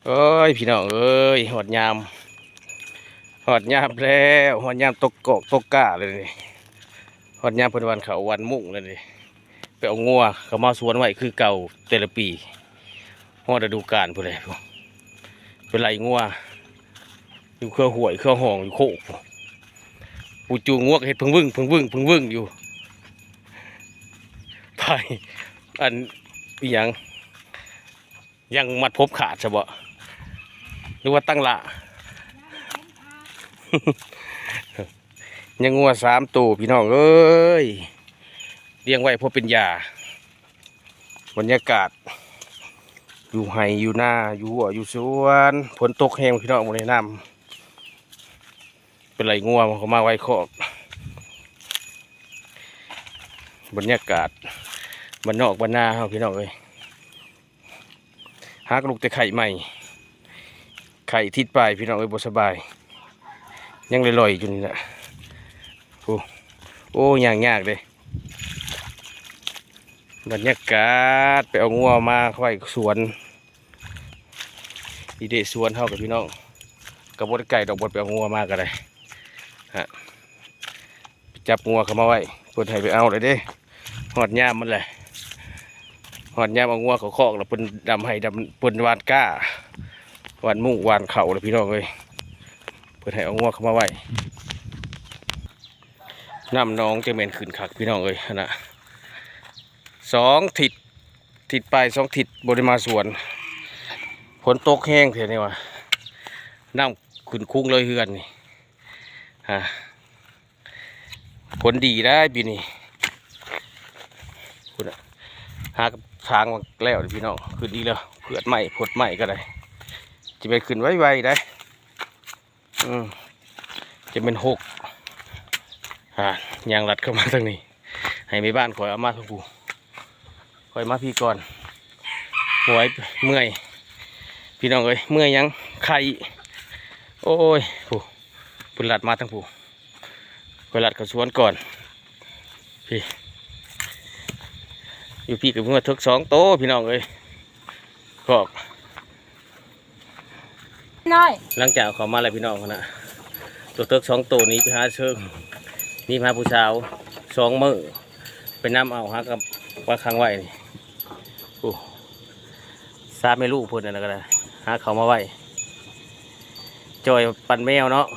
เอ้ยพี่น้องเอ้ยหอดยามแล้วหอดยามตกกอกตกก้าเลยนี่หอดยามเพิ่นวันเขาวันมุ่งเลยนี่ไปเอางัวเขามาสวนไว้คือเก่าแต่ละปีฮอดฤดูกาลพุ่นเลยเป็นไรงัวอยู่เครือห่วยเครือห้องอยู่โคกปูจูงวกเห็ดเพิ่งวึ่งอยู่ไปอันอีหยังมัดพบขาดใช่บ่หรือว่าตั้งละยังงัว3 ตัวพี่น้องเอ้ยเลี้ยงไว้เพราะเป็นยาบรรยากาศอยู่ไห่อยู่หน้าอยู่หัวอยู่สวนฝนตกแห้งพี่น้องหมดในน้ำเป็นไรงัวมันเขามาไว้คอกบรรยากาศบ้านนอกบ้านนาเฮาพี่น้องเอ้ยหากลูกแต่ไข่ใหม่ไข่ทิศปลายพี่น้องเอ้ยบ่สบายยังลอยๆอยู่นี่แหละโอ้ยากเลยบรรยากาศไปเอางัวมาไว้สวนอีเดสวนเท่ากับพี่น้องกับบดไก่ดอกบดไปเอางัวมากันเลยฮะจับงัวเข้ามาไว้เปิดให้ไปเอาเลยเด้หอดย่ามมันเลยหอดย่ามเอางัวเขาคอกแล้วเปินดำให้ดำเปินวานก้าวานมุ่งวานเข่าเลยพี่น้องเลยเปิดให้เอางัวเข้ามาไว้น้ำน้องจะเหม็นขืนขักพี่น้องเลยนะ2 ทิศไป2 ทิศบริมาสวนฝนตกแห้งเถอะนี่วะน้ำขึ้นคุ้งเลยเฮือนนี่ฮะผลดีได้ปีนี้คุณหาทางมาแล้วพี่น้องขึ้นดีแล้วเผือดใหม่ผดใหม่ก็ได้จะไปขึ้นไวๆได้จะเป็น6ยางรัดเข้ามาทางนี้ให้ไม่บ้านคอยเอามาทั้งผู้คอยมาพี่ก่อนหวยเมื่อยพี่น้องเอ้ยเมื่อยยังไข่โอ้ยผู้ปุ่นหลัดมาทั้งผู้ไปหลัดกับสวนก่อนพี่อยู่พี่กับเมื่อทึก2 โตพี่น้องเอ้ยขอบน้อยหลังจากเขามาอะไรพี่น้องนะตัวทึก2 โตนี้ไปหาเชิงนี่พาผู้สาว2 มื้อไปน้ำเอาหากับว่าค้างไว้นี่โอ้ซาไม่รู้พูดอะไรก็ได้หาเขามาไว้จอยปั่นแมวเนาะ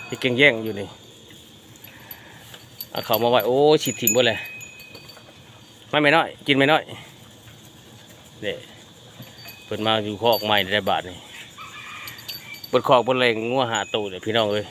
ที่เก่งแย่งอยู่นี่เอาเขามาไว้โอ้ฉีดถิ่มหมดเลยไม่น้อยกินไม่น้อยเด็เปิดมาอยู่คอกใหม่ได้บาทนี่เปิดคอกบนแรงงัวหาตูเดี๋ยวพี่น้องเลย